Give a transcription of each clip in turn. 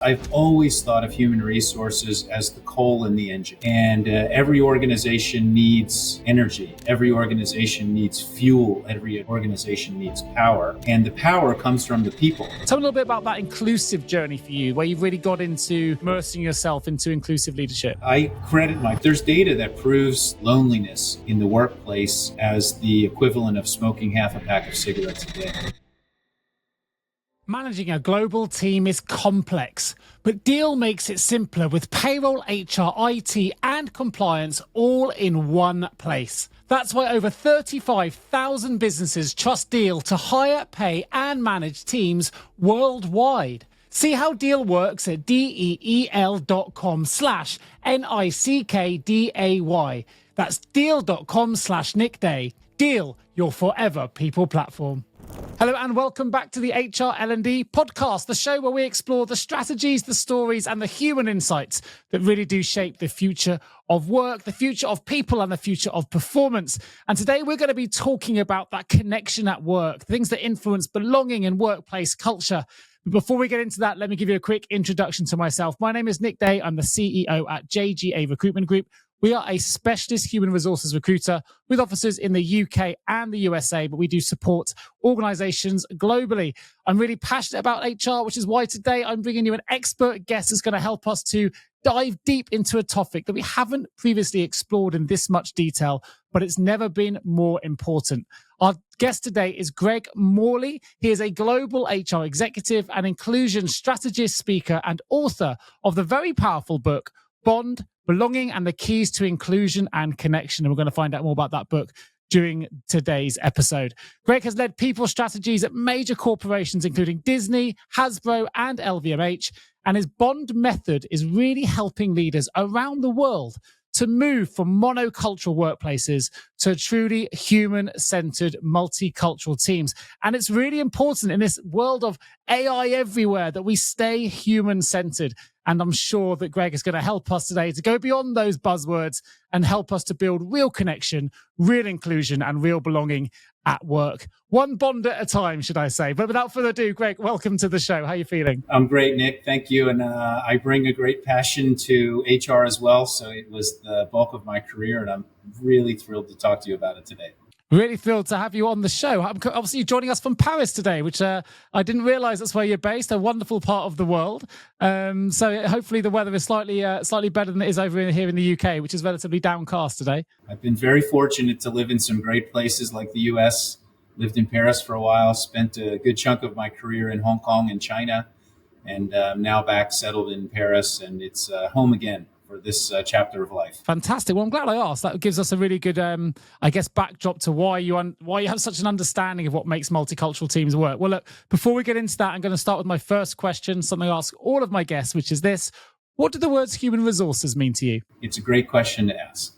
I've always thought of human resources as the coal in the engine. And every organization needs energy. Every organization needs fuel. Every organization needs power. And the power comes from the people. Tell me a little bit about that inclusive journey for you, where you've really got into immersing yourself into inclusive leadership. There's data that proves loneliness in the workplace as the equivalent of smoking half a pack of cigarettes a day. Managing a global team is complex, but Deal makes it simpler with payroll, HR, IT, and compliance all in one place. That's why over 35,000 businesses trust Deal to hire, pay, and manage teams worldwide. See how Deal works at DEEL.com/NICKDAY. That's deal.com/Nick Day. Deal, your forever people platform. Hello and welcome back to the HR L&D podcast, the show where we explore the strategies, the stories and the human insights that really do shape the future of work, the future of people and the future of performance. And today we're going to be talking about that connection at work, things that influence belonging and workplace culture. But before we get into that, let me give you a quick introduction to myself. My name is Nick Day. I'm the CEO at JGA Recruitment Group. We are a specialist human resources recruiter with offices in the UK and the USA, but we do support organizations globally. I'm really passionate about HR, which is why today I'm bringing you an expert guest who's going to help us to dive deep into a topic that we haven't previously explored in this much detail, but it's never been more important. Our guest today is Greg Morley. He is a global HR executive and inclusion strategist, speaker, and author of the very powerful book, Bond, Belonging and the Keys to Inclusion and Connection. And we're going to find out more about that book during today's episode. Greg has led people strategies at major corporations, including Disney, Hasbro, and LVMH. And his Bond method is really helping leaders around the world to move from monocultural workplaces to truly human-centered multicultural teams. And it's really important in this world of AI everywhere that we stay human-centered. And I'm sure that Greg is going to help us today to go beyond those buzzwords and help us to build real connection, real inclusion, and real belonging at work. One bond at a time, should I say. But without further ado, Greg, welcome to the show. How are you feeling? I'm great, Nick. Thank you. And I bring a great passion to HR as well. So it was the bulk of my career, and I'm really thrilled to talk to you about it today. Really thrilled to have you on the show. Obviously, you're joining us from Paris today, which I didn't realize that's where you're based, a wonderful part of the world. So hopefully the weather is slightly better than it is over here in the UK, which is relatively downcast today. I've been very fortunate to live in some great places like the US, lived in Paris for a while, spent a good chunk of my career in Hong Kong and China, and now back settled in Paris, and it's home again for this chapter of life. Fantastic. Well, I'm glad I asked. That gives us a really good, backdrop to why you have such an understanding of what makes multicultural teams work. Well, look, before we get into that, I'm going to start with my first question, something I ask all of my guests, which is this: what do the words human resources mean to you? It's a great question to ask.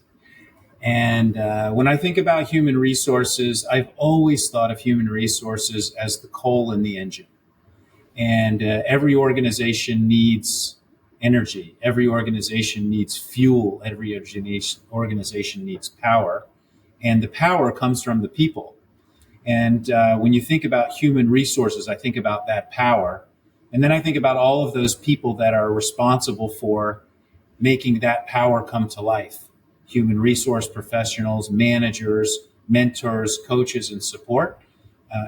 And when I think about human resources, I've always thought of human resources as the coal in the engine. And every organization needs energy. Every organization needs fuel. Every organization needs power. And the power comes from the people. And when you think about human resources, I think about that power. And then I think about all of those people that are responsible for making that power come to life. Human resource professionals, managers, mentors, coaches, and support.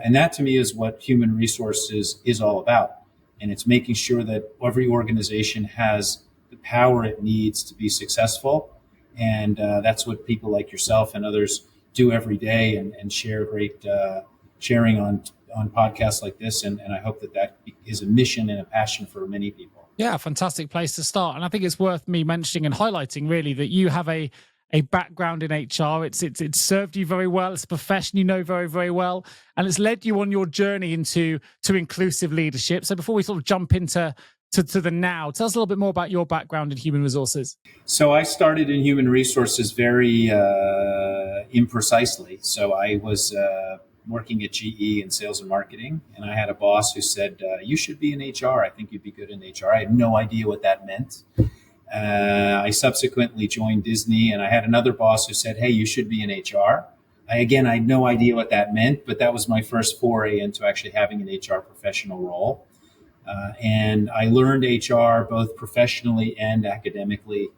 And that to me is what human resources is all about. And it's making sure that every organization has the power it needs to be successful. And that's what people like yourself and others do every day and share great sharing on podcasts like this. And I hope that is a mission and a passion for many people. Yeah, fantastic place to start. And I think it's worth me mentioning and highlighting really that you have a background in HR. It's served you very well. It's a profession you know very, very well. And it's led you on your journey into inclusive leadership. So before we sort of jump into the now, tell us a little bit more about your background in human resources. So I started in human resources very imprecisely. So I was working at GE in sales and marketing, and I had a boss who said, you should be in HR. I think you'd be good in HR. I had no idea what that meant. I subsequently joined Disney, and I had another boss who said, hey, you should be in HR. I had no idea what that meant, but that was my first foray into actually having an HR professional role. And I learned HR both professionally and academically.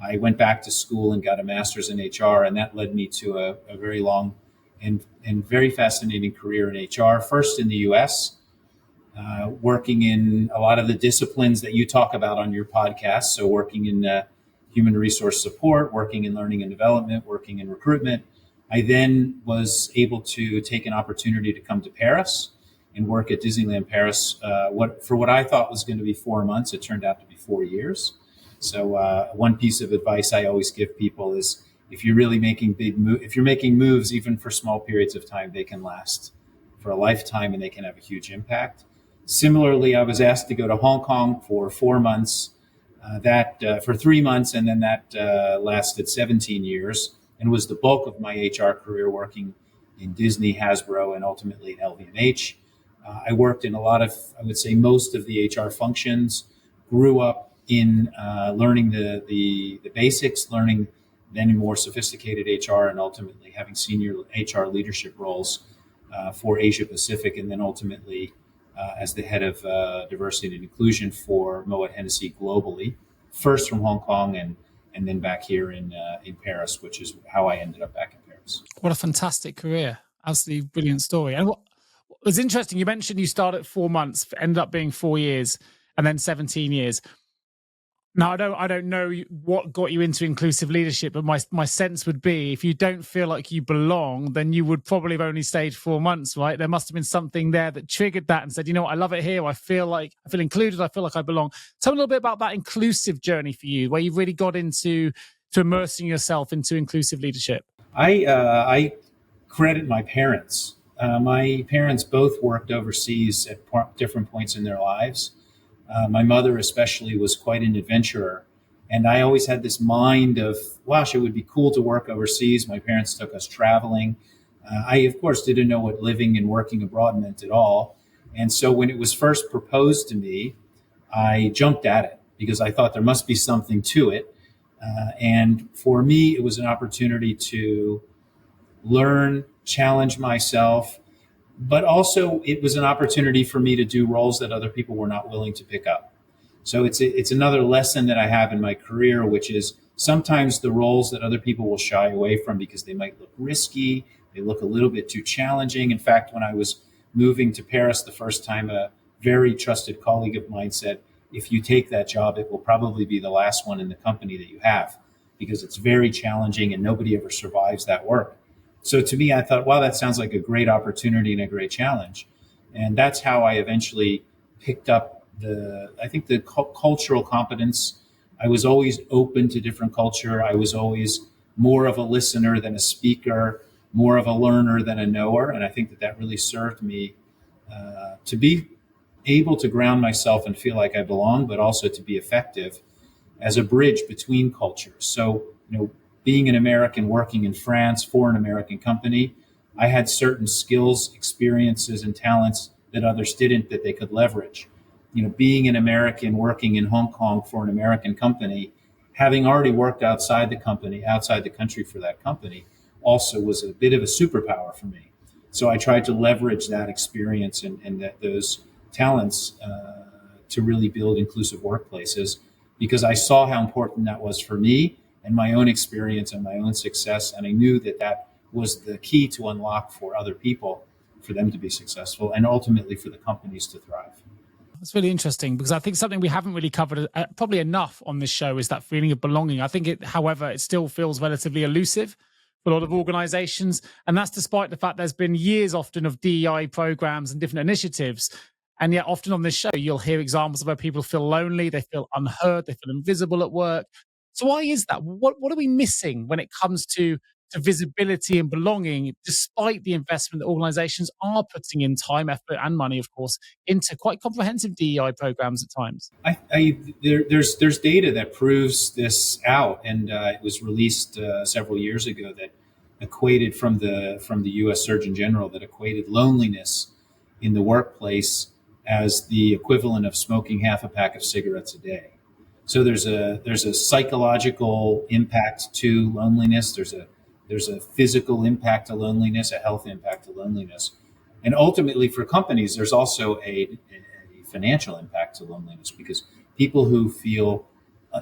I went back to school and got a master's in HR, and that led me to a very long and very fascinating career in HR. First in the US, working in a lot of the disciplines that you talk about on your podcast. So working in human resource support, working in learning and development, working in recruitment. I then was able to take an opportunity to come to Paris and work at Disneyland Paris. What I thought was going to be 4 months, it turned out to be 4 years. So one piece of advice I always give people is if you're really making if you're making moves, even for small periods of time, they can last for a lifetime and they can have a huge impact. Similarly, I was asked to go to Hong Kong for 4 months, for 3 months, and then that lasted 17 years and was the bulk of my HR career working in Disney, Hasbro, and ultimately in LVMH. I worked in a lot of, I would say, most of the HR functions, grew up in learning the basics, learning then more sophisticated HR, and ultimately having senior HR leadership roles for Asia Pacific, and then ultimately as the head of diversity and inclusion for Moët Hennessy globally, first from Hong Kong and then back here in Paris, which is how I ended up back in Paris. What a fantastic career. Absolutely brilliant story. And what was interesting, you mentioned you started at 4 months, ended up being 4 years, and then 17 years. Now, I don't know what got you into inclusive leadership, but my sense would be if you don't feel like you belong, then you would probably have only stayed 4 months, right? There must have been something there that triggered that and said, you know what, I love it here. I feel included. I feel like I belong. Tell me a little bit about that inclusive journey for you, where you've really got into immersing yourself into inclusive leadership. I credit my parents. My parents both worked overseas at different points in their lives. My mother especially was quite an adventurer. And I always had this mind of, gosh, it would be cool to work overseas. My parents took us traveling. I, of course, didn't know what living and working abroad meant at all. And so when it was first proposed to me, I jumped at it because I thought there must be something to it. And for me, it was an opportunity to learn, challenge myself, but also it was an opportunity for me to do roles that other people were not willing to pick up. So it's another lesson that I have in my career, which is sometimes the roles that other people will shy away from because they might look risky, they look a little bit too challenging. In fact, when I was moving to Paris the first time, a very trusted colleague of mine said, if you take that job, it will probably be the last one in the company that you have because it's very challenging and nobody ever survives that work. So to me, I thought, wow, that sounds like a great opportunity and a great challenge. And that's how I eventually picked up the cultural competence. I was always open to different culture. I was always more of a listener than a speaker, more of a learner than a knower. And I think that really served me to be able to ground myself and feel like I belong, but also to be effective as a bridge between cultures. So, being an American working in France for an American company, I had certain skills, experiences, and talents that others didn't that they could leverage. Being an American working in Hong Kong for an American company, having already worked outside the country for that company, also was a bit of a superpower for me. So I tried to leverage that experience and those talents to really build inclusive workplaces because I saw how important that was for me and my own experience and my own success. And I knew that was the key to unlock for other people, for them to be successful and ultimately for the companies to thrive. That's really interesting because I think something we haven't really covered probably enough on this show is that feeling of belonging. I think however, it still feels relatively elusive for a lot of organizations. And that's despite the fact there's been years often of DEI programs and different initiatives. And yet often on this show, you'll hear examples of where people feel lonely, they feel unheard, they feel invisible at work. So why is that? What are we missing when it comes to visibility and belonging, despite the investment that organizations are putting in time, effort, and money, of course, into quite comprehensive DEI programs at times? There's data that proves this out, and it was released several years ago that equated from the U.S. Surgeon General that equated loneliness in the workplace as the equivalent of smoking half a pack of cigarettes a day. So there's a psychological impact to loneliness. There's a physical impact to loneliness, a health impact to loneliness. And ultimately for companies, there's also a financial impact to loneliness, because people who feel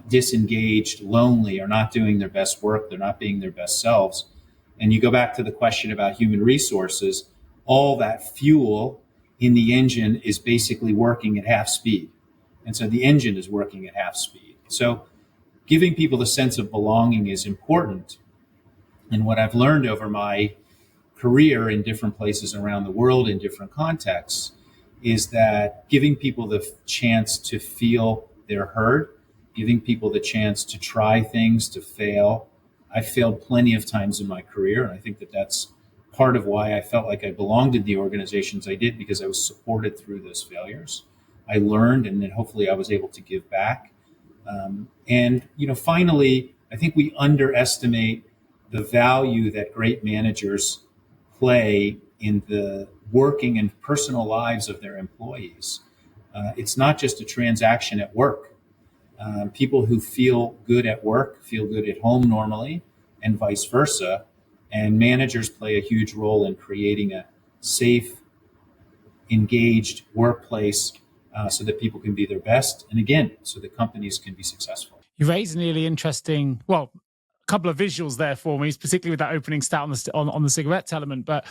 disengaged, lonely, are not doing their best work, they're not being their best selves. And you go back to the question about human resources, all that fuel in the engine is basically working at half speed. And so the engine is working at half speed. So giving people the sense of belonging is important. And what I've learned over my career in different places around the world in different contexts is that giving people the chance to feel they're heard, giving people the chance to try things, to fail. I failed plenty of times in my career, and I think that that's part of why I felt like I belonged in the organizations I did, because I was supported through those failures. I learned, and then hopefully I was able to give back. And finally, I think we underestimate the value that great managers play in the working and personal lives of their employees. It's not just a transaction at work. People who feel good at work feel good at home normally, and vice versa. And managers play a huge role in creating a safe, engaged workplace so that people can be their best. And again, so that companies can be successful. You raised a really interesting, a couple of visuals there for me, particularly with that opening stat on the cigarettes element. But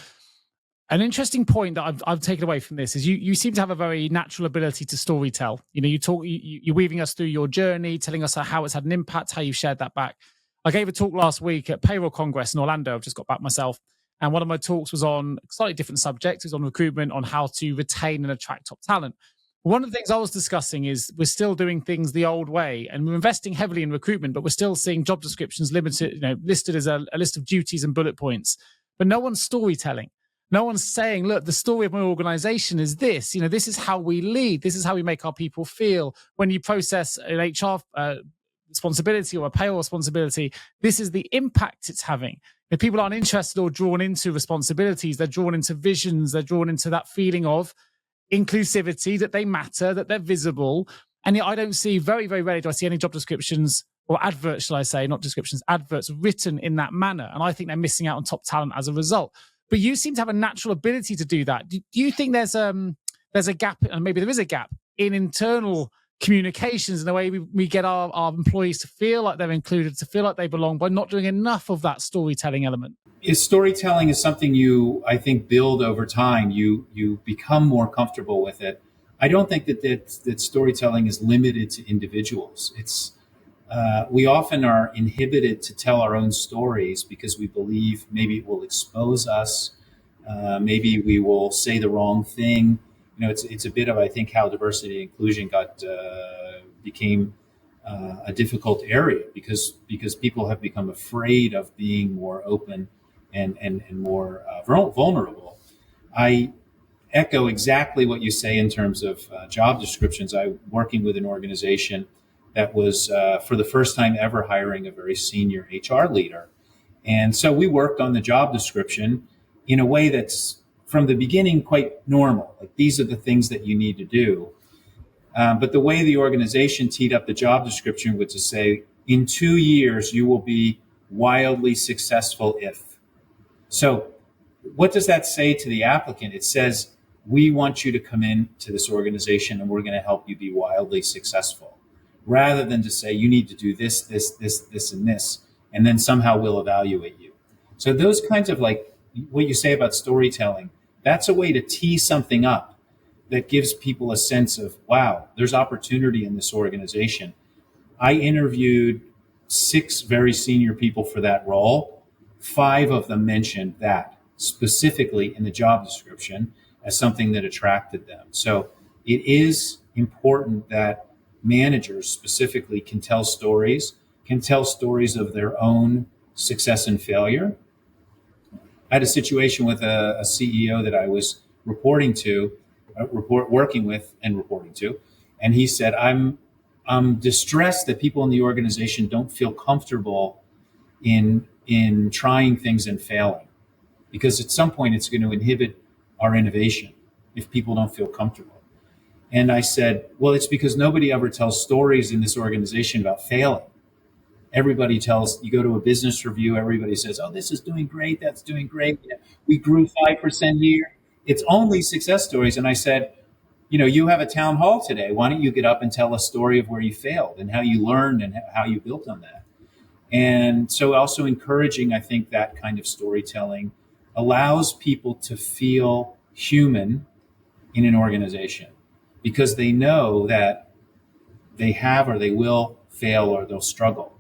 an interesting point that I've taken away from this is you seem to have a very natural ability to storytell. You're weaving us through your journey, telling us how it's had an impact, how you've shared that back. I gave a talk last week at Payroll Congress in Orlando. I've just got back myself. And one of my talks was on a slightly different subject. It was on recruitment, on how to retain and attract top talent. One of the things I was discussing is we're still doing things the old way, and we're investing heavily in recruitment, but we're still seeing job descriptions listed as a list of duties and bullet points, but no one's storytelling. No one's saying, look, the story of my organization is this. This is how we lead. This is how we make our people feel. When you process an HR responsibility or a payroll responsibility, this is the impact it's having. If people aren't interested or drawn into responsibilities, they're drawn into visions, they're drawn into that feeling of inclusivity, that they matter, that they're visible. And yet I don't see, very, very rarely do I see any job descriptions or adverts, shall I say, not descriptions, adverts written in that manner. And I think they're missing out on top talent as a result. But you seem to have a natural ability to do that. Do you think there's a gap, and maybe there is a gap, in internal communications in the way we get our employees to feel like they're included, to feel like they belong, by not doing enough of that storytelling element? Storytelling is something you, I think, build over time. You become more comfortable with it. I don't think that storytelling is limited to individuals. We often are inhibited to tell our own stories because we believe maybe it will expose us. Maybe we will say the wrong thing. It's a bit of, I think, how diversity and inclusion became a difficult area because people have become afraid of being more open and more vulnerable. I echo exactly what you say in terms of job descriptions. I'm working with an organization that was, for the first time ever, hiring a very senior HR leader. And so we worked on the job description in a way that's, from the beginning, quite normal. Like, these are the things that you need to do. But the way the organization teed up the job description was to say, in 2 years, you will be wildly successful if. So what does that say to the applicant? It says, we want you to come in to this organization and we're going to help you be wildly successful, rather than to say, you need to do this, and this, and then somehow we'll evaluate you. So those kinds of, like what you say about storytelling, that's a way to tee something up that gives people a sense of, wow, there's opportunity in this organization. I interviewed 6 very senior people for that role. 5 of them mentioned that specifically in the job description as something that attracted them. So it is important that managers specifically can tell stories of their own success and failure. I had a situation with a CEO that I was working with and reporting to, and he said, I'm distressed that people in the organization don't feel comfortable in trying things and failing, because at some point it's going to inhibit our innovation if people don't feel comfortable. And I said, well, it's because nobody ever tells stories in this organization about failing. Everybody tells, you go to a business review, everybody says, oh, this is doing great, that's doing great. We grew 5% here. It's only success stories. And I said, you have a town hall today. Why don't you get up and tell a story of where you failed and how you learned and how you built on that? And so also encouraging, I think, that kind of storytelling allows people to feel human in an organization because they know that they have or they will fail or they'll struggle.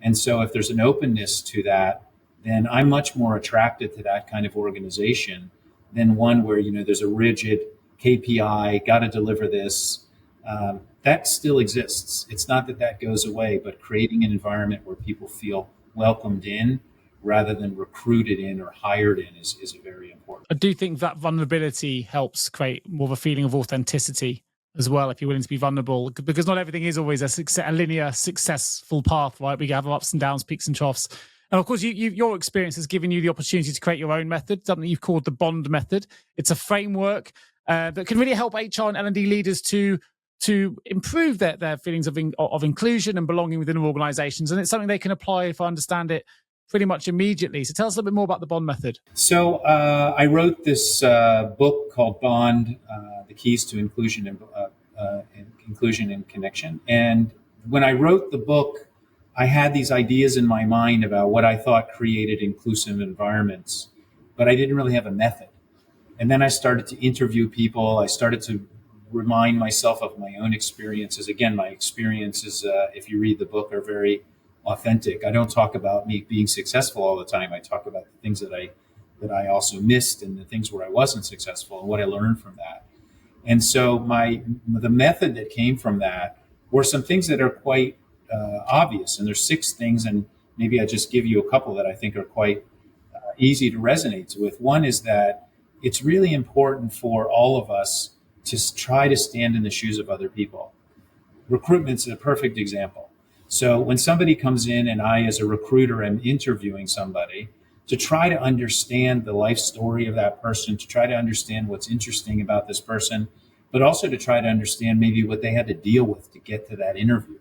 And so if there's an openness to that, then I'm much more attracted to that kind of organization than one where, there's a rigid KPI, got to deliver this. That still exists. It's not that goes away, but creating an environment where people feel welcomed in rather than recruited in or hired in is very important. I do think that vulnerability helps create more of a feeling of authenticity as well, if you're willing to be vulnerable, because not everything is always a linear, successful path, right? We have ups and downs, peaks and troughs. And of course, your experience has given you the opportunity to create your own method, something you've called the Bond method. It's a framework that can really help HR and L&D leaders to improve their feelings of inclusion and belonging within organizations. And it's something they can apply, if I understand it, pretty much immediately. So tell us a little bit more about the Bond method. So I wrote this book called Bond, The Keys to Inclusion and Connection. And when I wrote the book, I had these ideas in my mind about what I thought created inclusive environments, but I didn't really have a method. And then I started to interview people. I started to remind myself of my own experiences. Again, my experiences, if you read the book, are very authentic. I don't talk about me being successful all the time. I talk about the things that I also missed and the things where I wasn't successful and what I learned from that. And so the method that came from that were some things that are quite obvious. And there's 6 things, and maybe I just give you a couple that I think are quite easy to resonate with. One is that it's really important for all of us to try to stand in the shoes of other people. Recruitment's a perfect example. So when somebody comes in and I, as a recruiter, am interviewing somebody, to try to understand the life story of that person, to try to understand what's interesting about this person, but also to try to understand maybe what they had to deal with to get to that interview.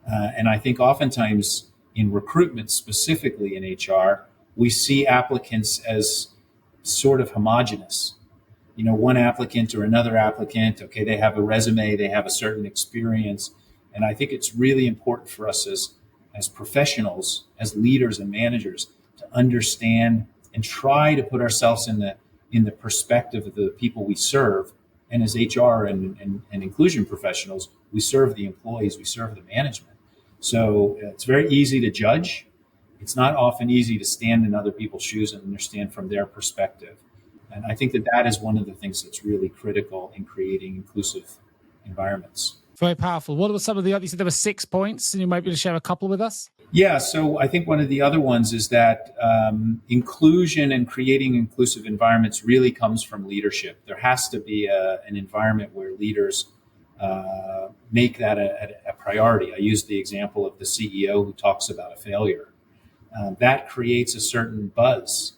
And I think oftentimes in recruitment, specifically in HR, we see applicants as sort of homogenous. One applicant or another applicant, okay, they have a resume, they have a certain experience. And I think it's really important for us as professionals, as leaders and managers, to understand and try to put ourselves in the perspective of the people we serve. And as HR and inclusion professionals, we serve the employees, we serve the management. So it's very easy to judge. It's not often easy to stand in other people's shoes and understand from their perspective. And I think that is one of the things that's really critical in creating inclusive environments. Very powerful. What were some of the others? You said there were 6 points, and you might be able to share a couple with us? Yeah, so I think one of the other ones is that inclusion and creating inclusive environments really comes from leadership. There has to be an environment where leaders make that a priority. I used the example of the CEO who talks about a failure. That creates a certain buzz.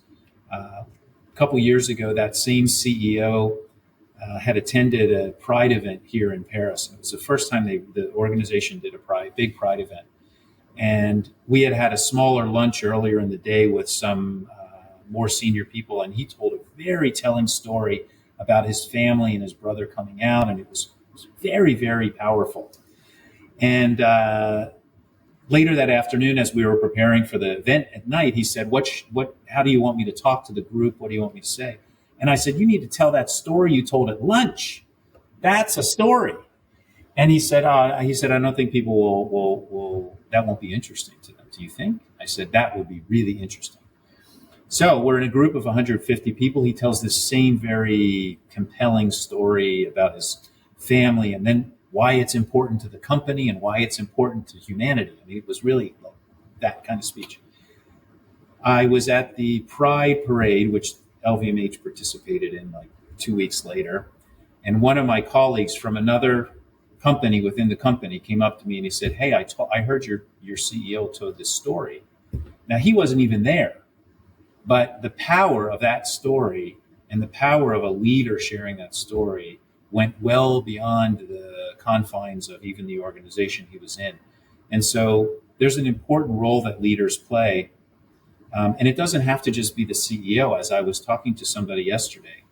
A couple years ago, that same CEO had attended a Pride event here in Paris. It was the first time the organization did a big Pride event. And we had a smaller lunch earlier in the day with some more senior people, and he told a very telling story about his family and his brother coming out, and it was very, very powerful. And later that afternoon, as we were preparing for the event at night, he said, how do you want me to talk to the group? What do you want me to say? And I said, you need to tell that story you told at lunch. That's a story. And he said, I don't think people will, that won't be interesting to them. Do you think? I said, that would be really interesting. So we're in a group of 150 people. He tells this same very compelling story about his family and then why it's important to the company and why it's important to humanity. I mean, it was really that kind of speech. I was at the Pride Parade, which LVMH participated in like 2 weeks later. And one of my colleagues from another company within the company came up to me and he said, hey, I heard your CEO told this story. Now, he wasn't even there, but the power of that story and the power of a leader sharing that story went well beyond the confines of even the organization he was in. And so there's an important role that leaders play. And it doesn't have to just be the CEO. As I was talking to somebody yesterday,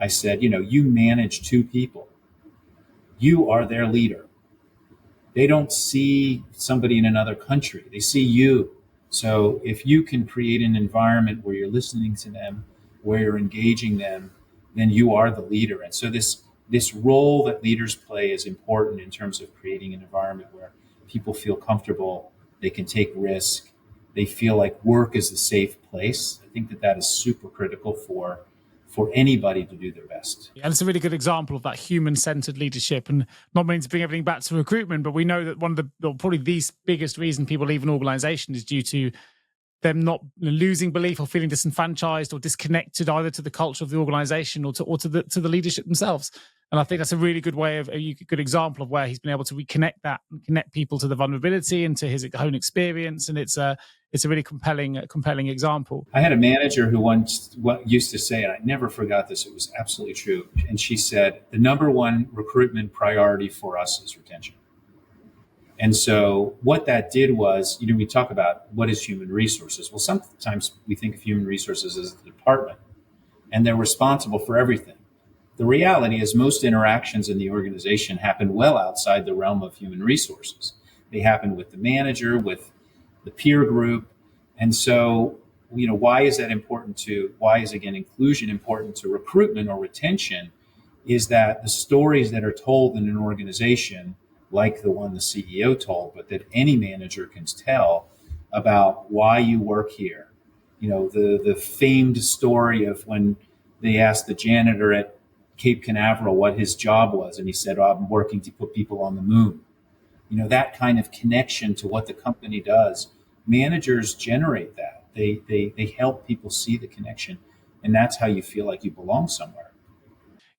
I said, you manage 2 people. you are their leader. They don't see somebody in another country. They see you. So if you can create an environment where you're listening to them, where you're engaging them, then you are the leader. And so this role that leaders play is important in terms of creating an environment where people feel comfortable, they can take risk, they feel like work is a safe place. I think that is super critical for anybody to do their best. And it's a really good example of that human-centered leadership, and not meaning to bring everything back to recruitment, but we know that one of probably the biggest reason people leave an organization is due to them not losing belief or feeling disenfranchised or disconnected either to the culture of the organization or to the leadership themselves. And I think that's a really good way of a good example of where he's been able to reconnect that and connect people to the vulnerability and to his own experience. And it's a really compelling example. I had a manager who once used to say, and I never forgot this, it was absolutely true. And she said, the number one recruitment priority for us is retention. And so what that did was, we talk about what is human resources. Well, sometimes we think of human resources as a department, and they're responsible for everything. The reality is most interactions in the organization happen well outside the realm of human resources. They happen with the manager, with the peer group. And so, why is that important why is, again, inclusion important to recruitment or retention? Is that the stories that are told in an organization, like the one the CEO told, but that any manager can tell about why you work here. The famed story of when they asked the janitor at Cape Canaveral what his job was, and he said, I'm working to put people on the moon. That kind of connection to what the company does. Managers generate that. They help people see the connection, and that's how you feel like you belong somewhere.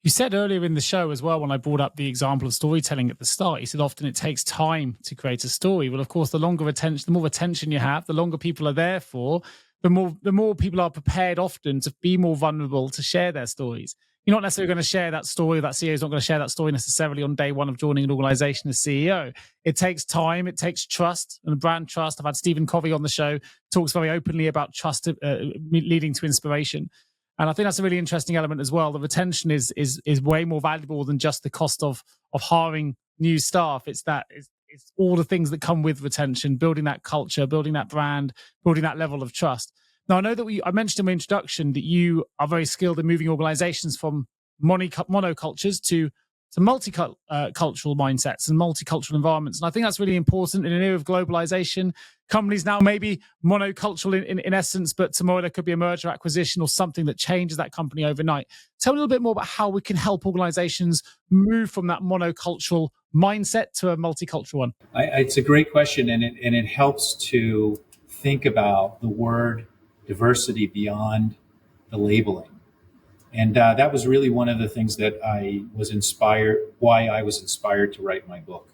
You said earlier in the show as well, when I brought up the example of storytelling at the start, you said often it takes time to create a story. Well, of course, the more retention you have, the longer people are there for, the more people are prepared often to be more vulnerable to share their stories. You're not necessarily going to share that story. That CEO is not going to share that story necessarily on day one of joining an organization as CEO. It takes time. It takes trust and brand trust. I've had Stephen Covey on the show, talks very openly about trust leading to inspiration. And I think that's a really interesting element as well. The retention is way more valuable than just the cost of hiring new staff. It's all the things that come with retention, building that culture, building that brand, building that level of trust. Now, I know that I mentioned in my introduction that you are very skilled in moving organizations from monocultures to multicultural mindsets and multicultural environments. And I think that's really important in an era of globalization. Companies now may be monocultural in essence, but tomorrow there could be a merger, acquisition, or something that changes that company overnight. Tell me a little bit more about how we can help organizations move from that monocultural mindset to a multicultural one. It's a great question, and it helps to think about the word diversity beyond the labeling. And that was really one of the things that why I was inspired to write my book,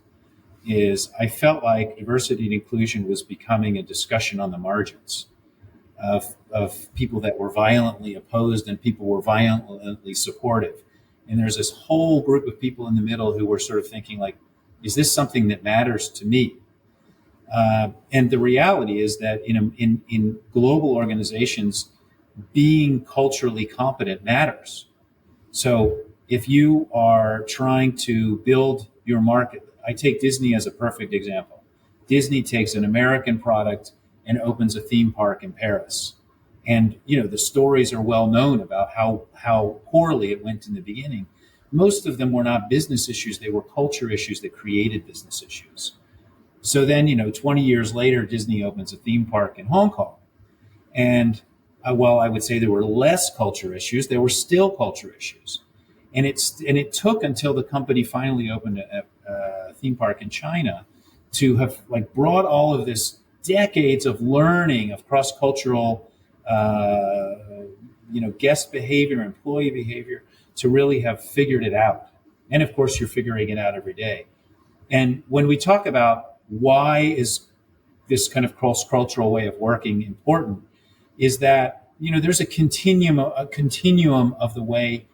is I felt like diversity and inclusion was becoming a discussion on the margins of people that were violently opposed and people were violently supportive. And there's this whole group of people in the middle who were sort of thinking like, is this something that matters to me? And the reality is that in global organizations, being culturally competent matters. So if you are trying to build your market, I take Disney as a perfect example. Disney takes an American product and opens a theme park in Paris. And, the stories are well known about how poorly it went in the beginning. Most of them were not business issues. They were culture issues that created business issues. So then, 20 years later, Disney opens a theme park in Hong Kong. And while I would say there were less culture issues, there were still culture issues. And it took until the company finally opened a theme park in China to have brought all of this decades of learning of cross-cultural, guest behavior, employee behavior, to really have figured it out. And of course, you're figuring it out every day. And when we talk about why is this kind of cross-cultural way of working important, is that, there's a continuum of the way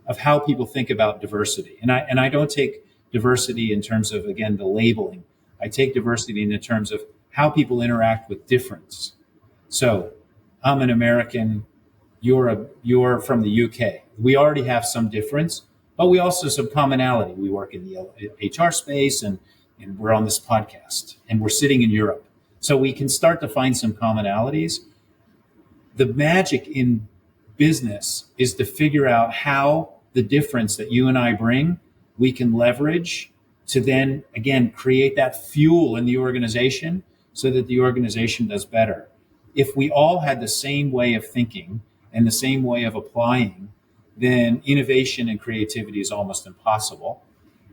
of how people think about diversity. And I don't take diversity in terms of, again, the labeling. I take diversity in the terms of how people interact with difference. So I'm an American, you're from the UK. We already have some difference, but we also have some commonality. We work in the HR space, and we're on this podcast, and we're sitting in Europe. So we can start to find some commonalities. The magic in business is to figure out how the difference that you and I bring, we can leverage to then, again, create that fuel in the organization so that the organization does better. If we all had the same way of thinking and the same way of applying, then innovation and creativity is almost impossible.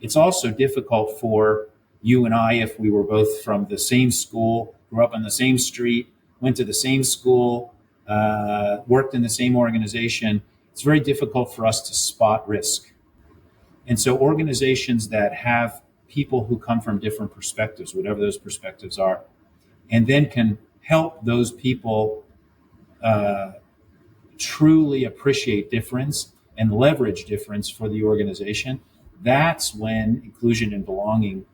It's also difficult for you and I, if we were both from the same school, grew up on the same street, went to the same school, worked in the same organization. It's very difficult for us to spot risk. And so organizations that have people who come from different perspectives, whatever those perspectives are, and then can help those people truly appreciate difference and leverage difference for the organization, that's when inclusion and belonging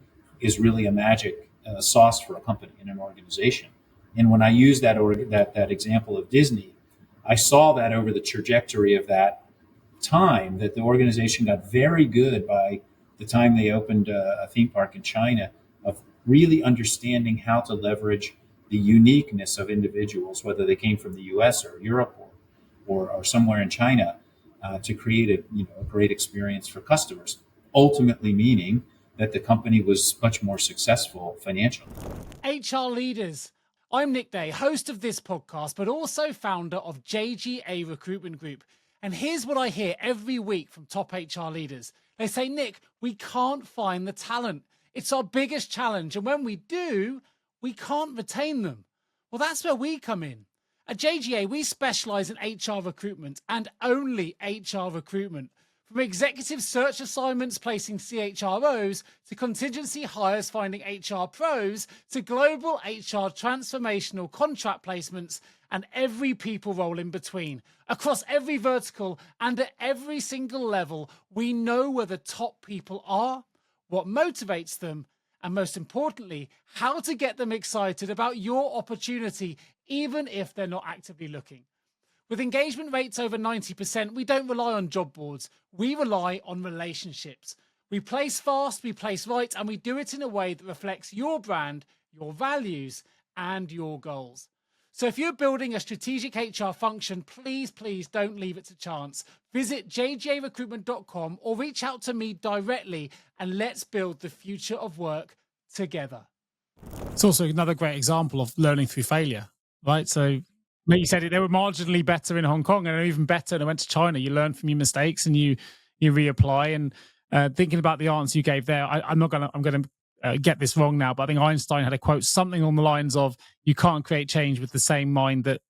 is really a magic sauce for a company and an organization. And when I use that example of Disney, I saw that over the trajectory of that time, that the organization got very good by the time they opened a theme park in China, of really understanding how to leverage the uniqueness of individuals, whether they came from the US or Europe or somewhere in China, to create a great experience for customers, ultimately meaning that the company was much more successful financially. HR leaders. I'm Nick Day, host of this podcast, but also founder of JGA Recruitment Group. And here's what I hear every week from top HR leaders. They say, Nick, we can't find the talent. It's our biggest challenge. And when we do, we can't retain them. Well, that's where we come in. At JGA, we specialize in HR recruitment and only HR recruitment. From executive search assignments placing CHROs, to contingency hires finding HR pros, to global HR transformational contract placements, and every people role in between. Across every vertical and at every single level, we know where the top people are, what motivates them, and most importantly, how to get them excited about your opportunity, even if they're not actively looking. With engagement rates over 90%, we don't rely on job boards. We rely on relationships. We place fast, we place right, and we do it in a way that reflects your brand, your values, and your goals. So if you're building a strategic HR function, please don't leave it to chance. Visit jjrecruitment.com or reach out to me directly, and let's build the future of work together. It's also another great example of learning through failure, right? So you said it, they were marginally better in Hong Kong, and they're even better when they went to China. You learn from your mistakes and you reapply. And thinking about the answer you gave there, I'm going to get this wrong now, but I think Einstein had a quote, something along the lines of, you can't create change with the same mind that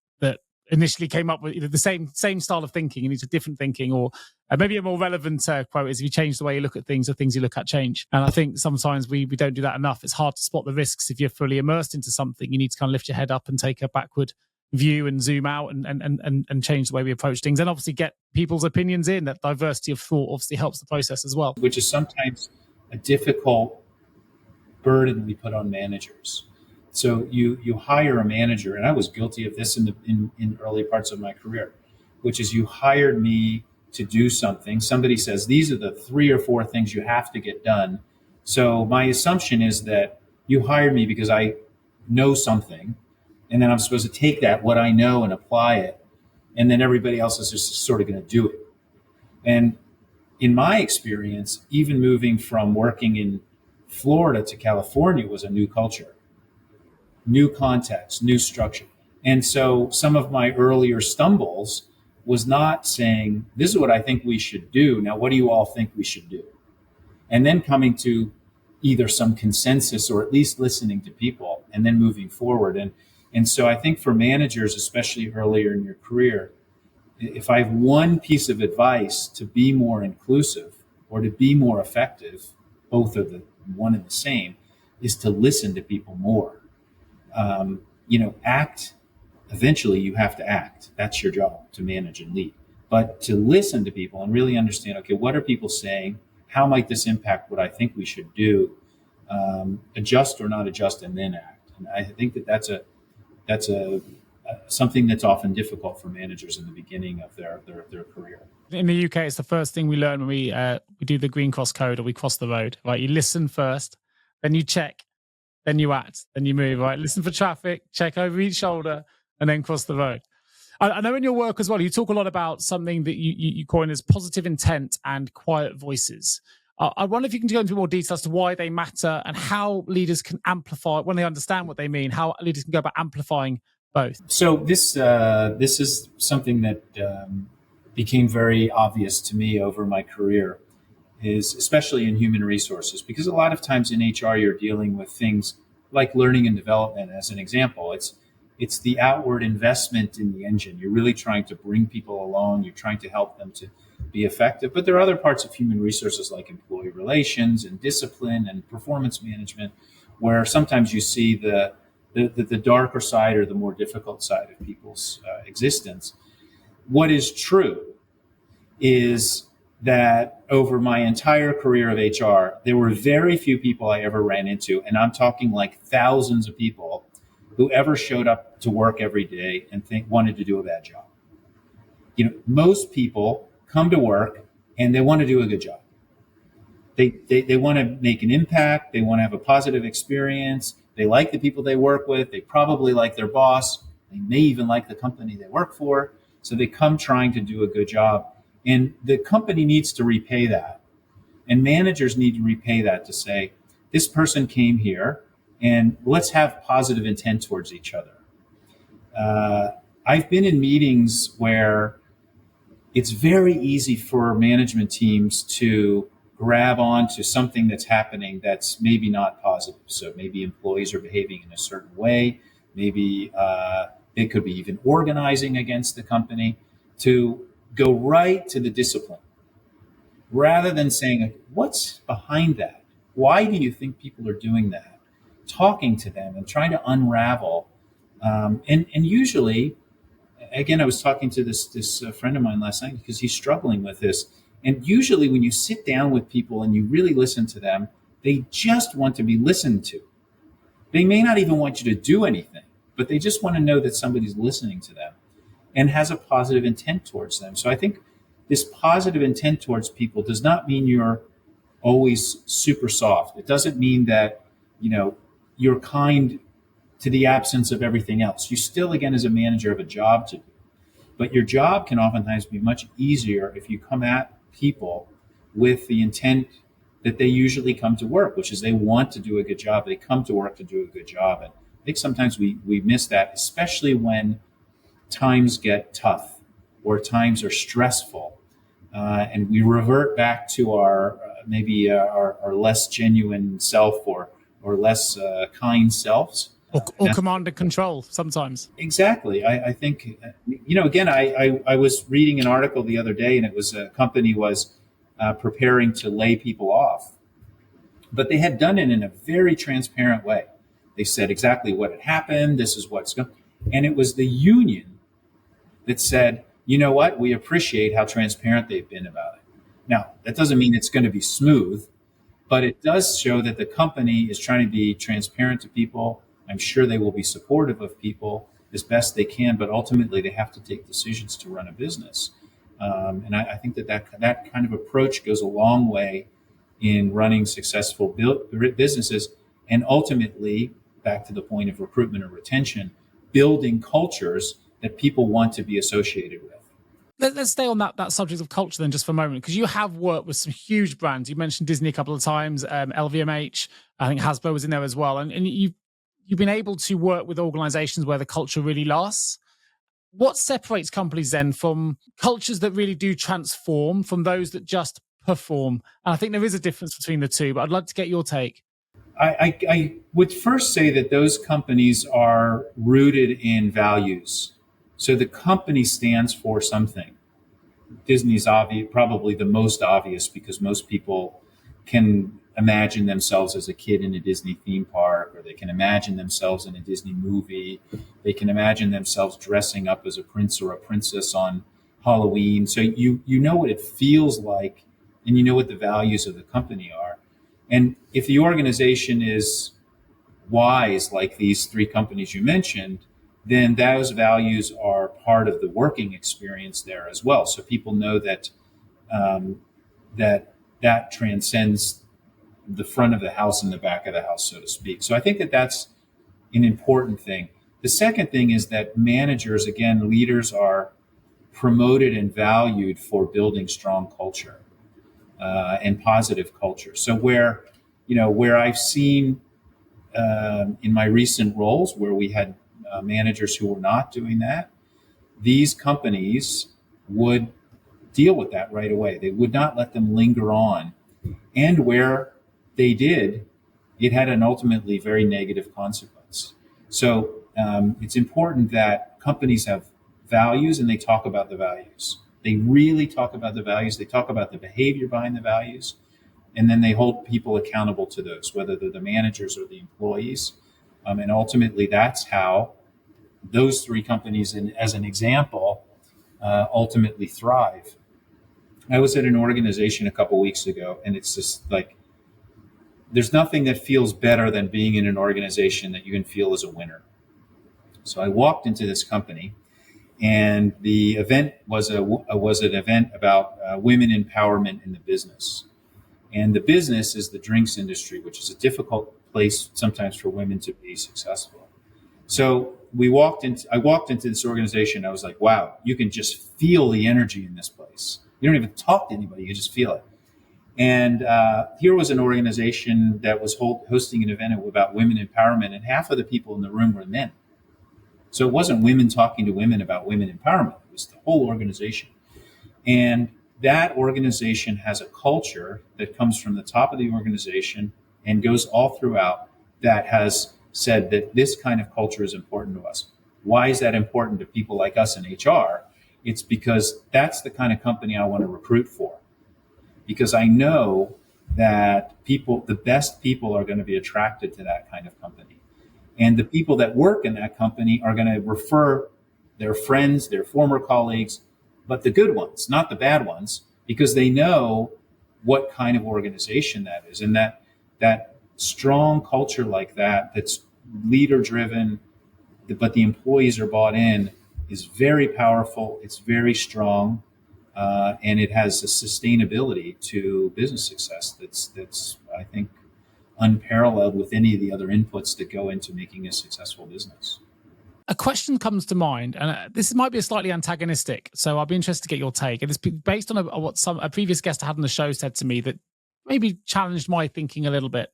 initially came up with the same style of thinking. You need a different thinking, or maybe a more relevant quote is, if you change the way you look at things, the things you look at change. And I think sometimes we don't do that enough. It's hard to spot the risks. If you're fully immersed into something, you need to kind of lift your head up and take a backward view and zoom out and change the way we approach things, and obviously get people's opinions in. That diversity of thought obviously helps the process as well, which is sometimes a difficult burden we put on managers. So you hire a manager, and I was guilty of this in early parts of my career, which is, you hired me to do something. Somebody says, these are the 3 or 4 things you have to get done. So my assumption is that you hired me because I know something, and then I'm supposed to take what I know, and apply it. And then everybody else is just sort of going to do it. And in my experience, even moving from working in Florida to California was a new culture, new context, new structure. And so some of my earlier stumbles was not saying, this is what I think we should do. Now, what do you all think we should do? And then coming to either some consensus, or at least listening to people, and then moving forward. And so I think for managers, especially earlier in your career, if I have one piece of advice to be more inclusive or to be more effective, both are the one and the same, is to listen to people more. Act. Eventually you have to act. That's your job, to manage and lead. But to listen to people and really understand, okay, what are people saying? How might this impact what I think we should do? Adjust or not adjust, and then act. And I think that's a something that's often difficult for managers in the beginning of their career. In the UK, it's the first thing we learn when we do the green cross code or we cross the road, right? You listen first, then you check, then you act, then you move, right? Listen for traffic, check over each shoulder, and then cross the road. I know in your work as well, you talk a lot about something that you coin as positive intent and quiet voices. I wonder if you can go into more detail as to why they matter and how leaders can amplify, when they understand what they mean, how leaders can go about amplifying both. So this is something that became very obvious to me over my career, is especially in human resources, because a lot of times in HR you're dealing with things like learning and development. As an example, it's the outward investment in the engine. You're really trying to bring people along. You're trying to help them to be effective. But there are other parts of human resources like employee relations and discipline and performance management, where sometimes you see the darker side or the more difficult side of people's existence. What is true is that over my entire career of HR, there were very few people I ever ran into, and I'm talking like thousands of people, who ever showed up to work every day and wanted to do a bad job. Most people come to work and they want to do a good job. They want to make an impact. They want to have a positive experience. They like the people they work with. They probably like their boss. They may even like the company they work for. So they come trying to do a good job. And the company needs to repay that. And managers need to repay that, to say, this person came here and let's have positive intent towards each other. I've been in meetings where it's very easy for management teams to grab onto something that's happening that's maybe not positive. So maybe employees are behaving in a certain way. Maybe they could be even organizing against the company, to go right to the discipline rather than saying, what's behind that? Why do you think people are doing that? Talking to them and trying to unravel. And usually, again, I was talking to this friend of mine last night because he's struggling with this. And usually when you sit down with people and you really listen to them, they just want to be listened to. They may not even want you to do anything, but they just want to know that somebody's listening to them and has a positive intent towards them. So I think this positive intent towards people does not mean you're always super soft. It doesn't mean that, you're kind to the absence of everything else. You still, again, as a manager, have a job to do. But your job can oftentimes be much easier if you come at people with the intent that they usually come to work, which is they want to do a good job. They come to work to do a good job. And I think sometimes we miss that, especially when times get tough or times are stressful. And we revert back to our maybe our less genuine self or less kind selves. Or command and control sometimes. Exactly. I think, again, I was reading an article the other day, and it was a company was preparing to lay people off. But they had done it in a very transparent way. They said exactly what had happened. This is what's going. And it was the union that said, you know what? We appreciate how transparent they've been about it. Now, that doesn't mean it's going to be smooth, but it does show that the company is trying to be transparent to people. I'm sure they will be supportive of people as best they can, but ultimately they have to take decisions to run a business. And I think that kind of approach goes a long way in running successful businesses, and ultimately, back to the point of recruitment or retention, building cultures that people want to be associated with. Let's stay on that subject of culture then just for a moment, because you have worked with some huge brands. You mentioned Disney a couple of times, LVMH, I think Hasbro was in there as well. And you've been able to work with organizations where the culture really lasts. What separates companies then from cultures that really do transform from those that just perform? And I think there is a difference between the two, but I'd like to get your take. I would first say that those companies are rooted in values. So the company stands for something. Disney's probably the most obvious, because most people can imagine themselves as a kid in a Disney theme park, or they can imagine themselves in a Disney movie. They can imagine themselves dressing up as a prince or a princess on Halloween. So you know what it feels like, and you know what the values of the company are. And if the organization is wise, like these three companies you mentioned, then those values are part of the working experience there as well. So people know that that transcends the front of the house and the back of the house, so to speak. So I think that that's an important thing. The second thing is that managers, again, leaders are promoted and valued for building strong culture and positive culture. So where I've seen in my recent roles where we had managers who were not doing that, these companies would deal with that right away. They would not let them linger on. And where they did, it had an ultimately very negative consequence. So it's important that companies have values and they talk about the values. They really talk about the values. They talk about the behavior behind the values. And then they hold people accountable to those, whether they're the managers or the employees. And ultimately, that's how those three companies, as an example, ultimately thrive. I was at an organization a couple weeks ago, and it's just like, there's nothing that feels better than being in an organization that you can feel as a winner. So I walked into this company, and the event was an event about women empowerment in the business. And the business is the drinks industry, which is a difficult place sometimes for women to be successful. So I walked into this organization. I was like, wow, you can just feel the energy in this place. You don't even talk to anybody. You just feel it. And here was an organization that was hosting an event about women empowerment, and half of the people in the room were men. So it wasn't women talking to women about women empowerment. It was the whole organization. And that organization has a culture that comes from the top of the organization and goes all throughout that has said that this kind of culture is important to us. Why is that important to people like us in HR? It's because that's the kind of company I want to recruit for. Because I know that the best people are going to be attracted to that kind of company. And the people that work in that company are going to refer their friends, their former colleagues, but the good ones, not the bad ones, because they know what kind of organization that is. And that strong culture like that, that's leader driven, but the employees are bought in, is very powerful. It's very strong. And it has a sustainability to business success that's I think unparalleled with any of the other inputs that go into making a successful business. A question comes to mind, and this might be slightly antagonistic, so I'll be interested to get your take. And it's based on what a previous guest I had on the show said to me that maybe challenged my thinking a little bit.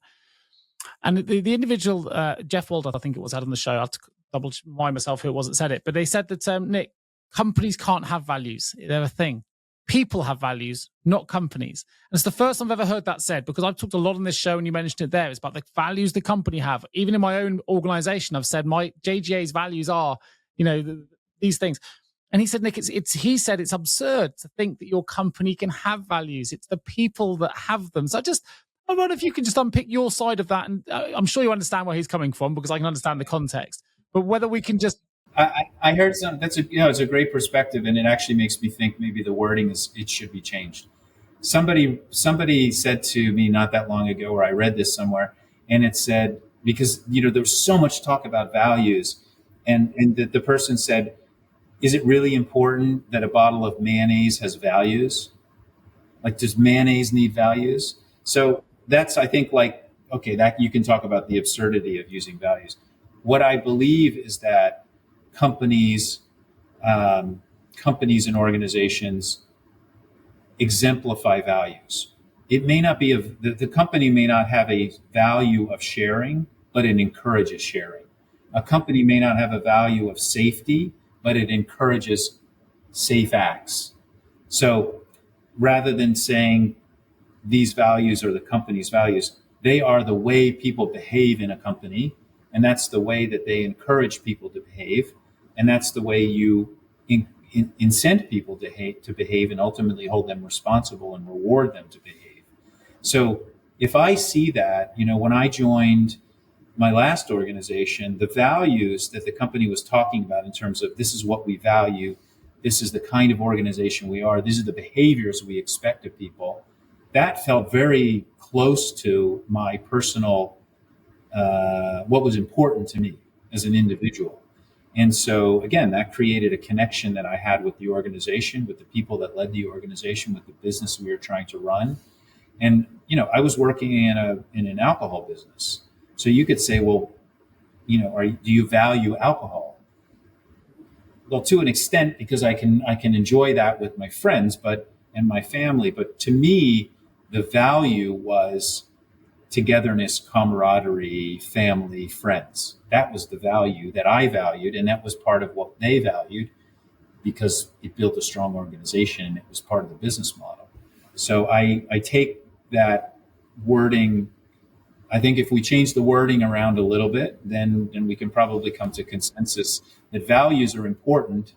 And the individual, Jeff Waldo, I think it was, had on the show. I have to double remind myself who it was that said it, but they said that, Nick, companies can't have values. They're a thing. People have values, not companies. And it's the first time I've ever heard that said, because I've talked a lot on this show and you mentioned it there. It's about the values the company have. Even in my own organization, I've said my JGA's values are, these things. And he said, Nick, he said it's absurd to think that your company can have values. It's the people that have them. So I wonder if you can just unpick your side of that. And I'm sure you understand where he's coming from, because I can understand the context. But whether we can just... I heard it's a great perspective, and it actually makes me think maybe the wording it should be changed. Somebody said to me not that long ago, or I read this somewhere, and it said, because there's so much talk about values, and the person said, is it really important that a bottle of mayonnaise has values? Like, does mayonnaise need values? So that's, I think, like, okay, that you can talk about the absurdity of using values. What I believe is that companies and organizations exemplify values. It may not be the company may not have a value of sharing, but it encourages sharing. A company may not have a value of safety, but it encourages safe acts. So rather than saying these values are the company's values, they are the way people behave in a company, and that's the way that they encourage people to behave. And that's the way you incent people to behave and ultimately hold them responsible and reward them to behave. So if I see that, when I joined my last organization, the values that the company was talking about in terms of this is what we value, this is the kind of organization we are, these are the behaviors we expect of people, that felt very close to my personal, what was important to me as an individual. And so, again, that created a connection that I had with the organization, with the people that led the organization, with the business we were trying to run. And, I was working in an alcohol business. So you could say, well, do you value alcohol? Well, to an extent, because I can enjoy that with my friends, and my family. But to me, the value was togetherness, camaraderie, family, friends. That was the value that I valued, and that was part of what they valued because it built a strong organization and it was part of the business model. So I take that wording. I think if we change the wording around a little bit, then we can probably come to consensus that values are important.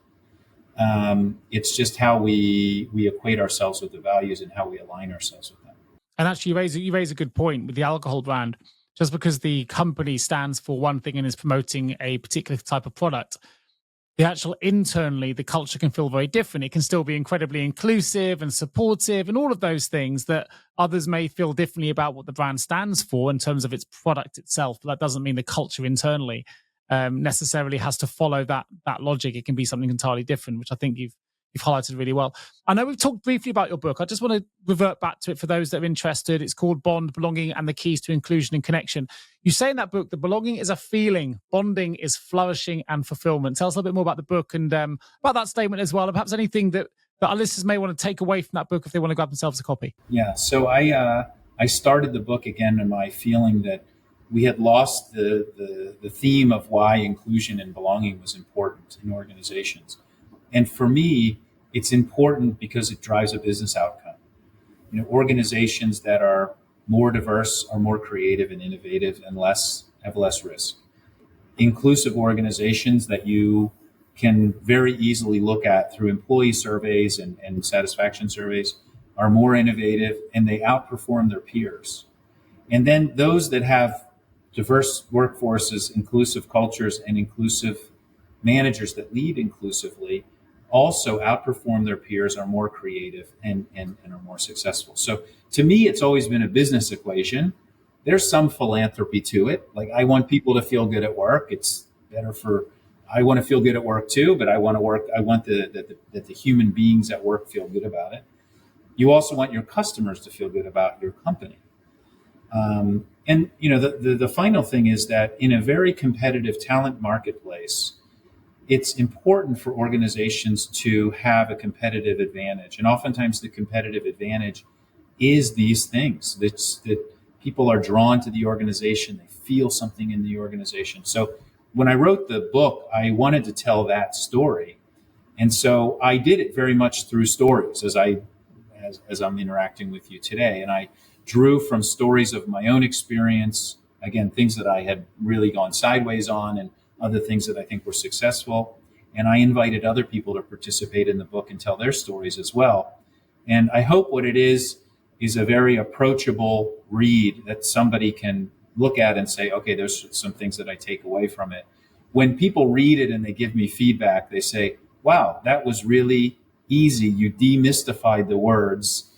It's just how we equate ourselves with the values and how we align ourselves with them. And actually, you raise a good point with the alcohol brand. Just because the company stands for one thing and is promoting a particular type of product, the actual internally, the culture can feel very different. It can still be incredibly inclusive and supportive and all of those things that others may feel differently about what the brand stands for in terms of its product itself. But that doesn't mean the culture internally necessarily has to follow that logic. It can be something entirely different, which I think you've highlighted really well. I know we've talked briefly about your book. I just want to revert back to it for those that are interested. It's called Bond, Belonging, and the Keys to Inclusion and Connection. You say in that book that belonging is a feeling, bonding is flourishing and fulfillment. Tell us a little bit more about the book and about that statement as well, and perhaps anything that our listeners may want to take away from that book if they want to grab themselves a copy. Yeah, so I started the book again in my feeling that we had lost the theme of why inclusion and belonging was important in organizations. And for me, it's important because it drives a business outcome. Organizations that are more diverse are more creative and innovative and have less risk. Inclusive organizations that you can very easily look at through employee surveys and satisfaction surveys are more innovative and they outperform their peers. And then those that have diverse workforces, inclusive cultures, and inclusive managers that lead inclusively also outperform their peers, are more creative and are more successful. So to me, it's always been a business equation. There's some philanthropy to it. Like, I want people to feel good at work. It's better I want to feel good at work too, but I want that the human beings at work feel good about it. You also want your customers to feel good about your company. And the final thing is that in a very competitive talent marketplace, it's important for organizations to have a competitive advantage. And oftentimes the competitive advantage is these things that people are drawn to the organization. They feel something in the organization. So when I wrote the book, I wanted to tell that story. And so I did it very much through stories as I'm interacting with you today. And I drew from stories of my own experience, again, things that I had really gone sideways on and other things that I think were successful. And I invited other people to participate in the book and tell their stories as well. And I hope what it is a very approachable read that somebody can look at and say, okay, there's some things that I take away from it. When people read it and they give me feedback, they say, wow, that was really easy. You demystified the words.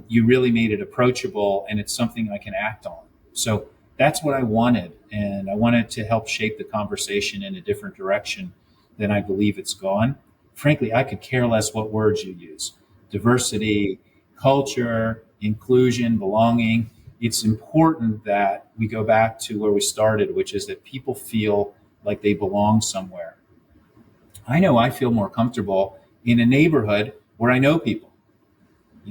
You really made it approachable, and it's something I can act on. So that's what I wanted. And I wanted to help shape the conversation in a different direction than I believe it's gone. Frankly, I could care less what words you use. Diversity, culture, inclusion, belonging. It's important that we go back to where we started, which is that people feel like they belong somewhere. I know I feel more comfortable in a neighborhood where I know people.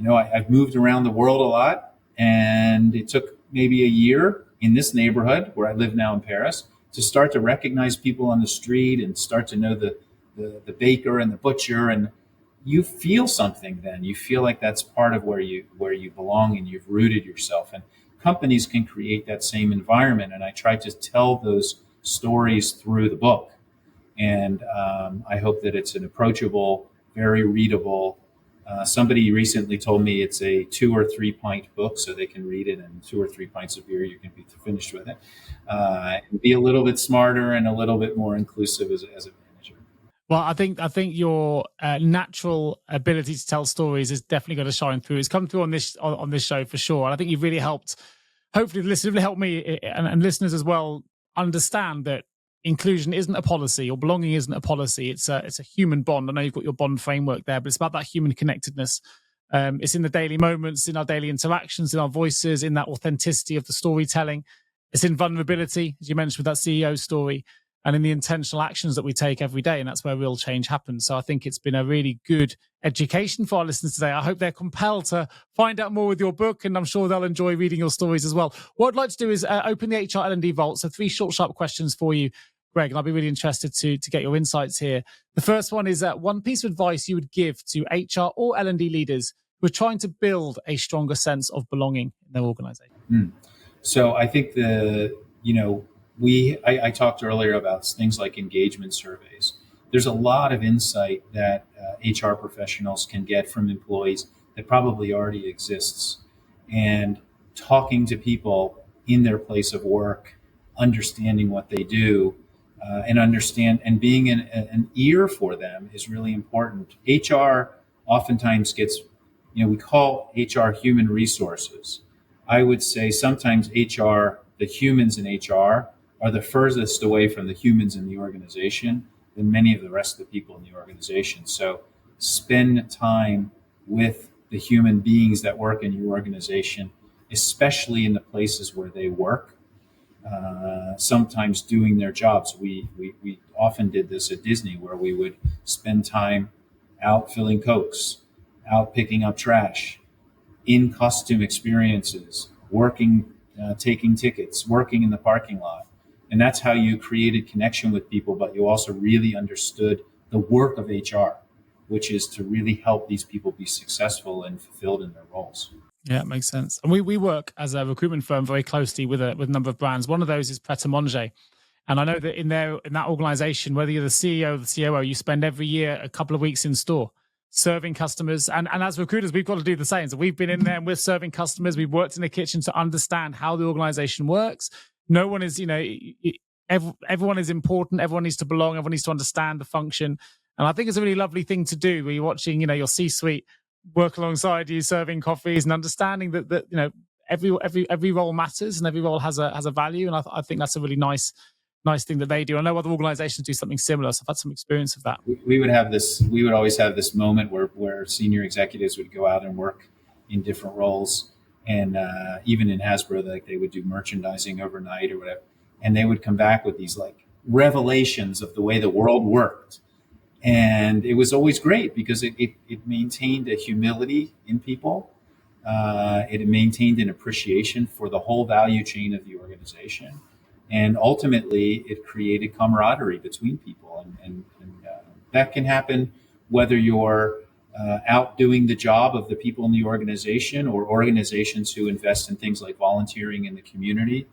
I've moved around the world a lot, and it took maybe a year in this neighborhood where I live now in Paris to start to recognize people on the street and start to know the baker and the butcher. And you feel something then. You feel like that's part of where you belong and you've rooted yourself. And companies can create that same environment. And I try to tell those stories through the book. And I hope that it's an approachable, very readable. Somebody recently told me it's a 2 or 3 pint book, so they can read it, and 2 or 3 pints of beer, you can be finished with it. And be a little bit smarter and a little bit more inclusive as a manager. Well, I think your natural ability to tell stories is definitely going to shine through. It's come through on this show for sure. And I think you've really helped. Hopefully, the listeners really helped me and listeners as well understand that inclusion isn't a policy or belonging isn't a policy. It's a human bond. I know you've got your bond framework there, but it's about that human connectedness. It's in the daily moments, in our daily interactions, in our voices, in that authenticity of the storytelling. It's in vulnerability, as you mentioned with that CEO story, and in the intentional actions that we take every day. And that's where real change happens. So I think it's been a really good education for our listeners today. I hope they're compelled to find out more with your book, and I'm sure they'll enjoy reading your stories as well. What I'd like to do is open the HR L&D vault. So 3 short, sharp questions for you, Greg, and I'll be really interested to get your insights here. The first one is one piece of advice you would give to HR or L&D leaders who are trying to build a stronger sense of belonging in their organization. So I think I talked earlier about things like engagement surveys. There's a lot of insight that HR professionals can get from employees that probably already exists. And talking to people in their place of work, understanding what they do, and being an ear for them is really important. HR oftentimes gets, we call HR human resources. I would say sometimes HR, the humans in HR, are the furthest away from the humans in the organization than many of the rest of the people in the organization. So spend time with the human beings that work in your organization, especially in the places where they work, sometimes doing their jobs. We often did this at Disney, where we would spend time out filling Cokes, out picking up trash, in costume experiences, working, taking tickets, working in the parking lot. And that's how you created connection with people, but you also really understood the work of HR, which is to really help these people be successful and fulfilled in their roles. Yeah, it makes sense. And we work as a recruitment firm very closely with a number of brands. One of those is Pret a Manger. And I know that in that organization, whether you're the CEO or the COO, you spend every year a couple of weeks in store serving customers. And as recruiters, we've got to do the same. So we've been in there and we're serving customers. We've worked in the kitchen to understand how the organization works. No one is, everyone is important. Everyone needs to belong. Everyone needs to understand the function. And I think it's a really lovely thing to do where you're watching, your C-suite work alongside you, serving coffees and understanding that every role matters and every role has a value. And I think that's a really nice thing that they do. I know other organizations do something similar, so I've had some experience of that. We would always have this moment where senior executives would go out and work in different roles. And even in Hasbro, they would do merchandising overnight or whatever. And they would come back with these revelations of the way the world worked. And it was always great because it maintained a humility in people. It maintained an appreciation for the whole value chain of the organization. And ultimately, it created camaraderie between people. And that can happen whether you're out doing the job of the people in the organization or organizations who invest in things like volunteering in the community.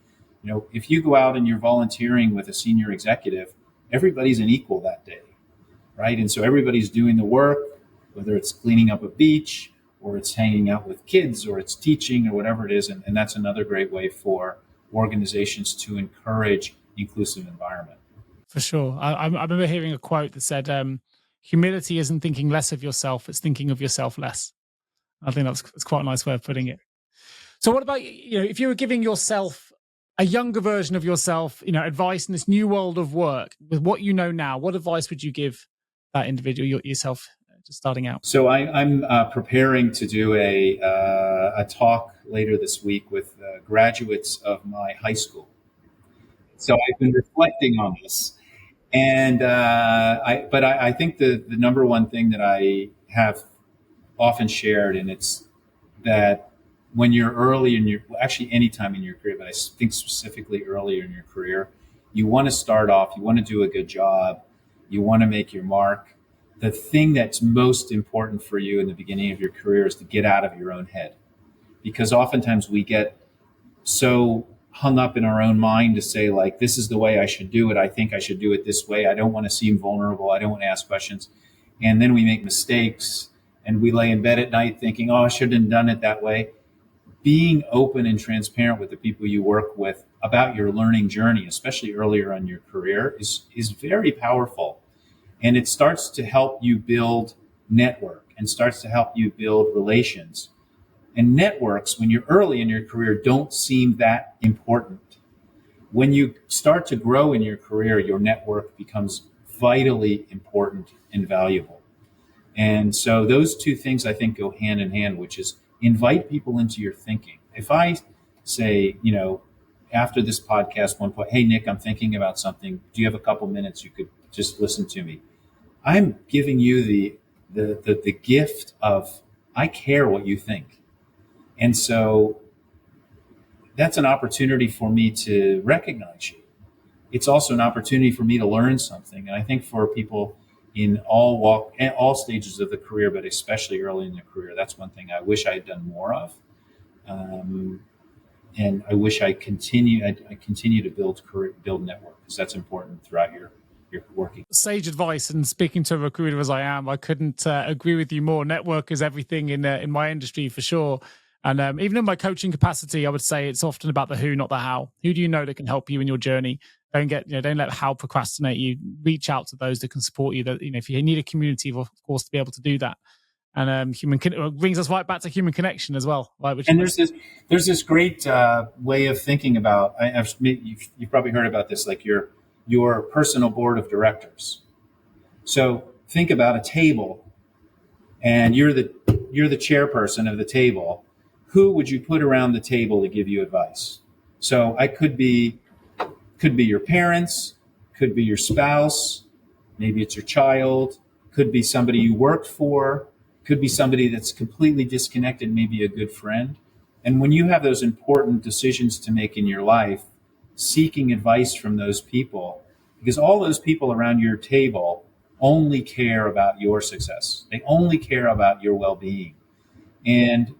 If you go out and you're volunteering with a senior executive, everybody's an equal that day, right? And so everybody's doing the work, whether it's cleaning up a beach or it's hanging out with kids or it's teaching or whatever it is. And that's another great way for organizations to encourage inclusive environment. For sure. I remember hearing a quote that said, humility isn't thinking less of yourself, it's thinking of yourself less. I think that's quite a nice way of putting it. So what about, if you were giving yourself a younger version of yourself, advice in this new world of work with what you know now, what advice would you give that individual, yourself, just starting out? So I'm preparing to do a talk later this week with graduates of my high school. So I've been reflecting on this. And I think the number one thing that I have often shared, and it's that when you're early in actually any time in your career, but I think specifically earlier in your career, you want to start off, you want to do a good job, you want to make your mark. The thing that's most important for you in the beginning of your career is to get out of your own head, because oftentimes we get so hung up in our own mind to say, this is the way I should do it. I think I should do it this way. I don't want to seem vulnerable. I don't want to ask questions. And then we make mistakes and we lay in bed at night thinking, I shouldn't have done it that way. Being open and transparent with the people you work with about your learning journey, especially earlier in your career, is very powerful. And it starts to help you build network and starts to help you build relations. And networks, when you're early in your career, don't seem that important. when you start to grow in your career, your network becomes vitally important and valuable. And so those two things I think go hand in hand, which is invite people into your thinking. If I say, after this podcast, one point, hey, Nick, I'm thinking about something. Do you have a couple minutes? You could just listen to me. I'm giving you the gift of, I care what you think. And so that's an opportunity for me to recognize you. It's also an opportunity for me to learn something. And I think for people in all stages of the career, but especially early in the career, that's one thing I wish I had done more of. And I wish I continue to build network, because that's important throughout your working. Sage advice, and speaking to a recruiter as I am, I couldn't agree with you more. Network is everything in my industry for sure. And even in my coaching capacity, I would say it's often about the who, not the how. Who do you know that can help you in your journey? Don't let how procrastinate you. Reach out to those that can support you. That, if you need a community, of course, to be able to do that. And brings us right back to human connection as well. Right? There's this great way of thinking about. You've probably heard about this, like your personal board of directors. So think about a table, and you're the chairperson of the table. Who would you put around the table to give you advice? So I could be your parents, could be your spouse, maybe it's your child, could be somebody you worked for, could be somebody that's completely disconnected, maybe a good friend. And when you have those important decisions to make in your life, seeking advice from those people, because all those people around your table only care about your success. They only care about your well-being. And,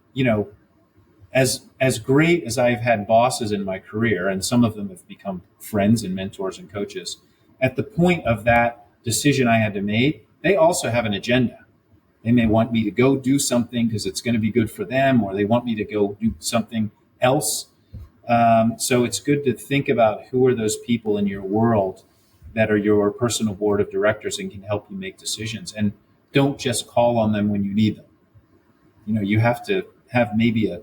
as great as I've had bosses in my career, and some of them have become friends and mentors and coaches, at the point of that decision I had to make, they also have an agenda. They may want me to go do something because it's going to be good for them, or they want me to go do something else. So it's good to think about who are those people in your world that are your personal board of directors and can help you make decisions. And don't just call on them when you need them. You have to have maybe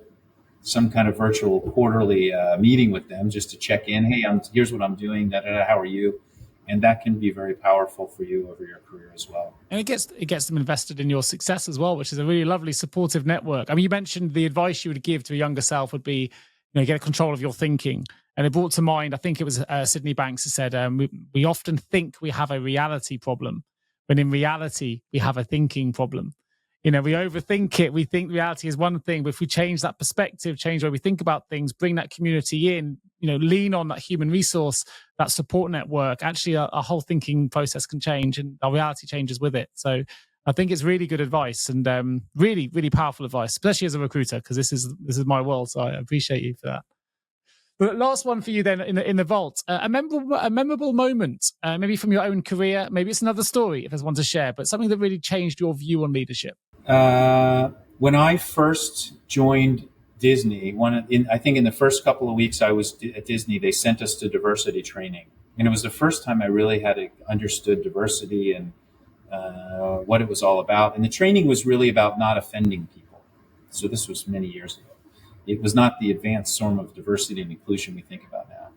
some kind of virtual quarterly meeting with them just to check in. Hey, here's what I'm doing. How are you? And that can be very powerful for you over your career as well. And it gets them invested in your success as well, which is a really lovely supportive network. I mean, you mentioned the advice you would give to a younger self would be, get control of your thinking. And it brought to mind, I think it was Sydney Banks who said, we often think we have a reality problem, when in reality, we have a thinking problem. We overthink it. We think reality is one thing, but if we change that perspective, change the way we think about things, bring that community in, lean on that human resource, that support network, actually our whole thinking process can change and our reality changes with it. So I think it's really good advice, and really, really powerful advice, especially as a recruiter, because this is my world. So I appreciate you for that. But last one for you then in the vault, a memorable moment, maybe from your own career, maybe it's another story if there's one to share, but something that really changed your view on leadership. When I first joined Disney, I think in the first couple of weeks I was at Disney, they sent us to diversity training. And it was the first time I really had understood diversity and what it was all about. And the training was really about not offending people. So this was many years ago. It was not the advanced form of diversity and inclusion we think about now.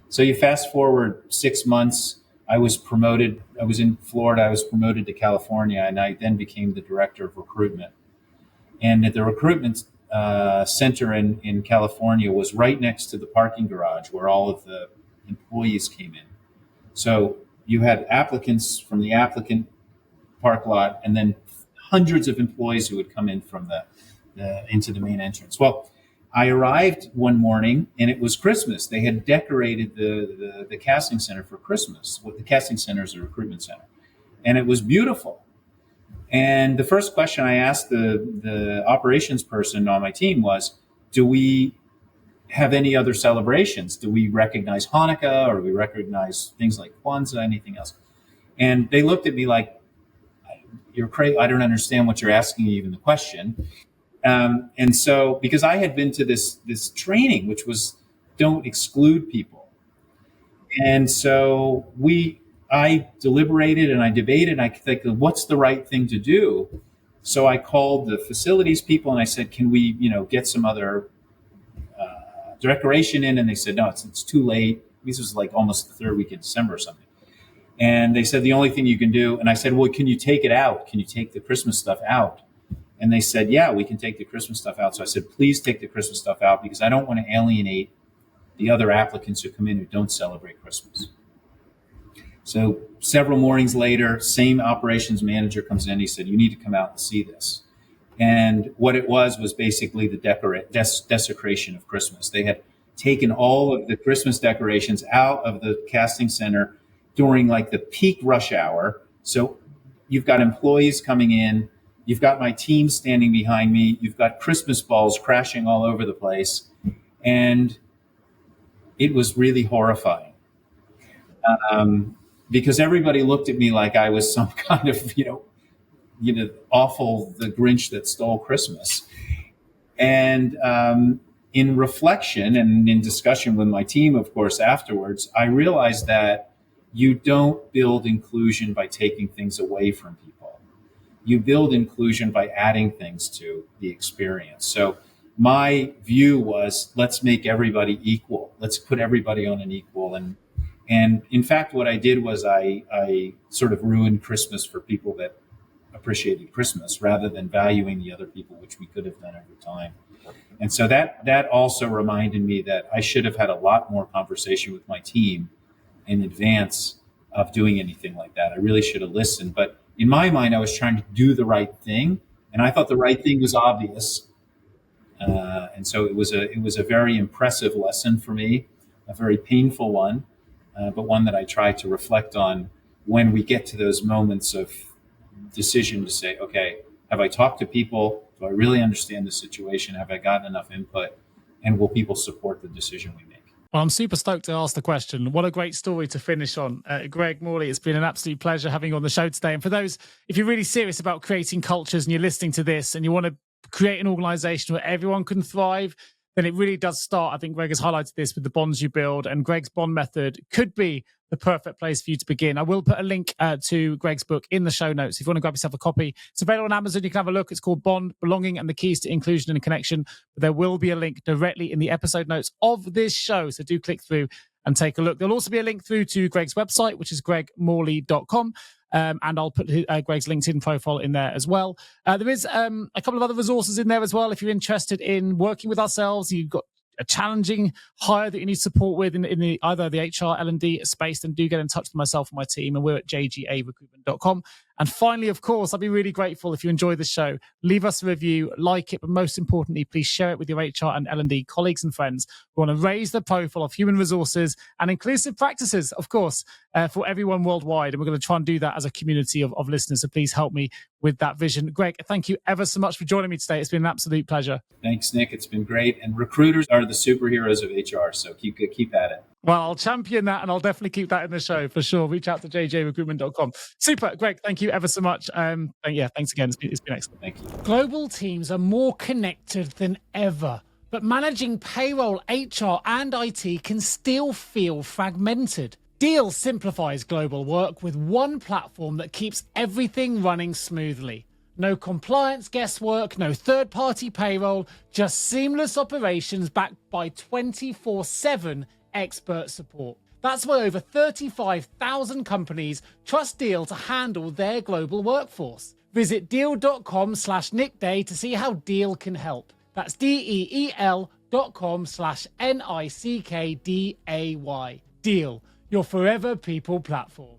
So you fast forward 6 months, I was promoted. I was in Florida. I was promoted to California, and I then became the director of recruitment. And at the recruitment center in California was right next to the parking garage where all of the employees came in. So you had applicants from the applicant park lot, and then hundreds of employees who would come in from into the main entrance. Well, I arrived one morning and it was Christmas. They had decorated the casting center for Christmas. The casting center is a recruitment center, and it was beautiful. And the first question I asked the operations person on my team was, do we have any other celebrations? Do we recognize Hanukkah, or do we recognize things like Kwanzaa, anything else? And they looked at me like, you're crazy. I don't understand what you're asking, even the question. And so, because I had been to this training, which was don't exclude people. And so I deliberated and I debated, and I think, what's the right thing to do? So I called the facilities people and I said, can we, get some other decoration in? And they said, no, it's too late. this was like almost the third week of December or something. And they said, the only thing you can do, and I said, well, can you take it out? Can you take the Christmas stuff out? And they said, yeah, we can take the Christmas stuff out. So I said, please take the Christmas stuff out because I don't want to alienate the other applicants who come in who don't celebrate Christmas. So several mornings later, same operations manager comes in. He said, you need to come out and see this. And what it was basically the desecration of Christmas. They had taken all of the Christmas decorations out of the casting center during like the peak rush hour. So you've got employees coming in, you've got my team standing behind me, you've got Christmas balls crashing all over the place. And it was really horrifying. Because everybody looked at me like I was some kind of, awful, the Grinch that stole Christmas. And in reflection and in discussion with my team, of course, afterwards, I realized that you don't build inclusion by taking things away from people. You build inclusion by adding things to the experience. So my view was, let's make everybody equal. Let's put everybody on an equal. And in fact, what I did was I sort of ruined Christmas for people that appreciated Christmas rather than valuing the other people, which we could have done over time. And so that also reminded me that I should have had a lot more conversation with my team in advance of doing anything like that. I really should have listened. But in my mind, I was trying to do the right thing. And I thought the right thing was obvious. And so it was a very impressive lesson for me, a very painful one. But one that I try to reflect on when we get to those moments of decision to say, okay, have I talked to people? Do I really understand the situation? Have I gotten enough input? And will people support the decision we make? Well, I'm super stoked to ask the question. What a great story to finish on. Greg Morley, it's been an absolute pleasure having you on the show today. And for those, if you're really serious about creating cultures and you're listening to this and you want to create an organization where everyone can thrive, then it really does start. I think Greg has highlighted this with the bonds you build, and Greg's bond method could be the perfect place for you to begin. I will put a link to Greg's book in the show notes if you want to grab yourself a copy. It's available on Amazon. You can have a look. It's called Bond, Belonging and the Keys to Inclusion and Connection. But there will be a link directly in the episode notes of this show. So do click through and take a look. There'll also be a link through to Greg's website, which is gregmorley.com. And I'll put Greg's LinkedIn profile in there as well. There is a couple of other resources in there as well. If you're interested in working with ourselves, you've got a challenging hire that you need support with in the either the HR L&D space, then do get in touch with myself and my team, and we're at jgarecruitment.com. And finally, of course, I'd be really grateful if you enjoy the show. Leave us a review, like it, but most importantly, please share it with your HR and L&D colleagues and friends who want to raise the profile of human resources and inclusive practices, of course, for everyone worldwide. And we're going to try and do that as a community of listeners. So please help me with that vision. Greg, thank you ever so much for joining me today. It's been an absolute pleasure. Thanks, Nick. It's been great. And recruiters are the superheroes of HR. So keep at it. Well, I'll champion that, and I'll definitely keep that in the show for sure. Reach out to jjrecruitment.com. Super, Greg. Thank you ever so much. Thanks again. It's been excellent. Thank you. Global teams are more connected than ever, but managing payroll, HR, and IT can still feel fragmented. Deal simplifies global work with one platform that keeps everything running smoothly. No compliance guesswork, no third-party payroll, just seamless operations backed by 24/7 expert support. That's why over 35,000 companies trust Deal to handle their global workforce. Visit deal.com/nickday to see how Deal can help. That's DEEL.com/NICKDAY. Deal, your forever people platform.